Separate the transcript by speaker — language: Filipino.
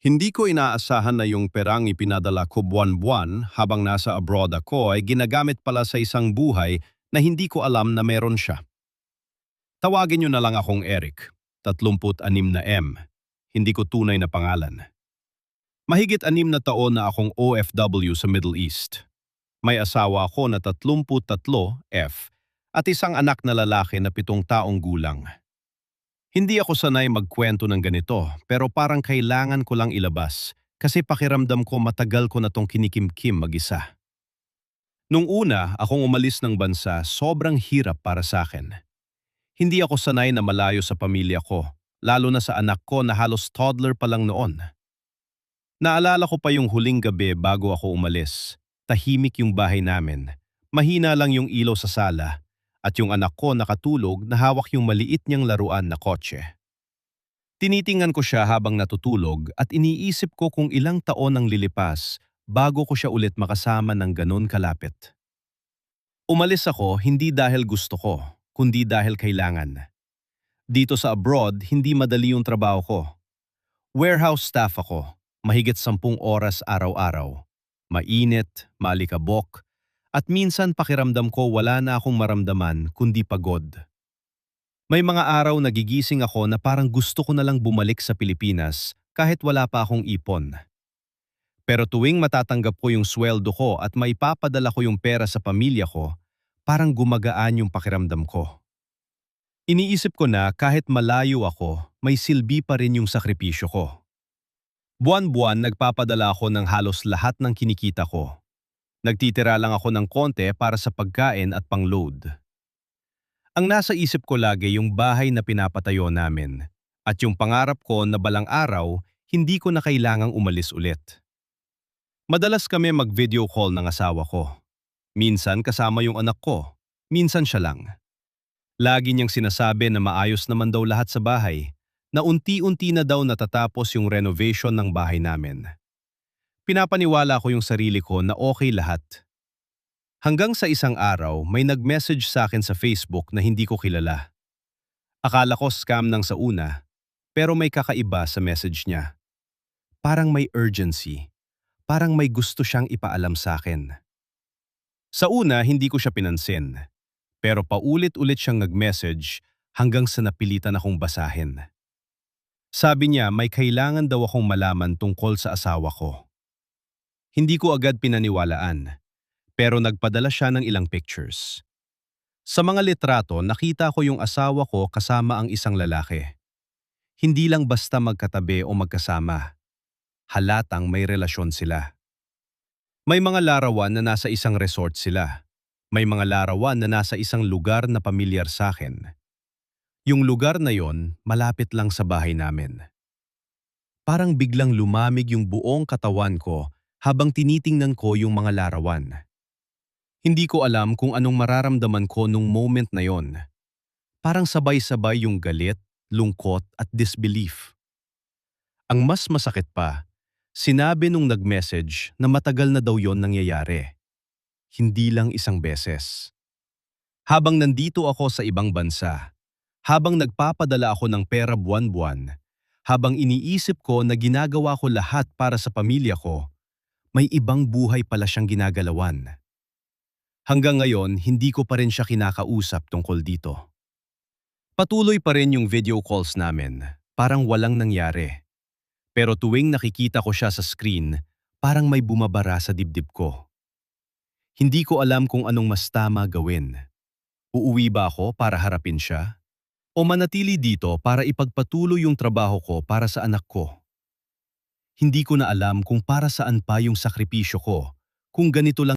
Speaker 1: Hindi ko inaasahan na yung perang ipinadala ko buwan-buwan habang nasa abroad ako ay ginagamit pala sa isang buhay na hindi ko alam na meron siya. Tawagin niyo na lang akong Eric, 36 na M. Hindi ko tunay na pangalan. Mahigit 6 na taon na akong OFW sa Middle East. May asawa ako na 33 F at isang anak na lalaki na 7 taong gulang. Hindi ako sanay magkwento ng ganito pero parang kailangan ko lang ilabas kasi pakiramdam ko matagal ko na tong kinikimkim mag-isa. Nung una akong umalis ng bansa, sobrang hirap para sa akin. Hindi ako sanay na malayo sa pamilya ko, lalo na sa anak ko na halos toddler pa lang noon. Naalala ko pa yung huling gabi bago ako umalis. Tahimik yung bahay namin. Mahina lang yung ilaw sa sala at yung anak ko nakatulog na hawak yung maliit niyang laruan na kotse. Tinitingnan ko siya habang natutulog at iniisip ko kung ilang taon ang lilipas bago ko siya ulit makasama ng ganon kalapit. Umalis ako hindi dahil gusto ko, kundi dahil kailangan. Dito sa abroad, hindi madali yung trabaho ko. Warehouse staff ako, mahigit 10 oras araw-araw. Mainit, maalikabok, at minsan pakiramdam ko wala na akong maramdaman kundi pagod. May mga araw nagigising ako na parang gusto ko na lang bumalik sa Pilipinas kahit wala pa akong ipon. Pero tuwing matatanggap ko yung sweldo ko at maipapadala ko yung pera sa pamilya ko, parang gumagaan yung pakiramdam ko. Iniisip ko na kahit malayo ako, may silbi pa rin yung sakripisyo ko. Buwan-buwan nagpapadala ako ng halos lahat ng kinikita ko. Nagtitira lang ako ng konti para sa pagkain at pang-load. Ang nasa isip ko lagi yung bahay na pinapatayo namin at yung pangarap ko na balang araw hindi ko na kailangang umalis ulit. Madalas kami mag-video call ng asawa ko. Minsan kasama yung anak ko, minsan siya lang. Lagi niyang sinasabi na maayos naman daw lahat sa bahay, na unti-unti na daw natatapos yung renovation ng bahay namin. Pinapaniwala ko yung sarili ko na okay lahat. Hanggang sa isang araw, may nag-message sa akin sa Facebook na hindi ko kilala. Akala ko scam nang sa una, pero may kakaiba sa message niya. Parang may urgency, parang may gusto siyang ipaalam sa akin. Sa una, hindi ko siya pinansin. Pero paulit-ulit siyang nag-message hanggang sa napilitan akong basahin. Sabi niya may kailangan daw akong malaman tungkol sa asawa ko. Hindi ko agad pinaniwalaan, pero nagpadala siya ng ilang pictures. Sa mga litrato, nakita ko yung asawa ko kasama ang isang lalaki. Hindi lang basta magkatabi o magkasama. Halatang may relasyon sila. May mga larawan na nasa isang resort sila. May mga larawan na nasa isang lugar na pamilyar sa akin. Yung lugar na yon, malapit lang sa bahay namin. Parang biglang lumamig yung buong katawan ko habang tinitingnan ko yung mga larawan. Hindi ko alam kung anong mararamdaman ko nung moment na yon. Parang sabay-sabay yung galit, lungkot at disbelief. Ang mas masakit pa, sinabi nung nag-message na matagal na daw yon nangyayari. Hindi lang isang beses. Habang nandito ako sa ibang bansa, habang nagpapadala ako ng pera buwan-buwan, habang iniisip ko na ginagawa ko lahat para sa pamilya ko, may ibang buhay pala siyang ginagalawan. Hanggang ngayon, hindi ko pa rin siya kinakausap tungkol dito. Patuloy pa rin yung video calls namin, parang walang nangyari. Pero tuwing nakikita ko siya sa screen, parang may bumabara sa dibdib ko. Hindi ko alam kung anong mas tama gawin. Uuwi ba ako para harapin siya? O manatili dito para ipagpatuloy yung trabaho ko para sa anak ko? Hindi ko na alam kung para saan pa yung sakripisyo ko, kung ganito lang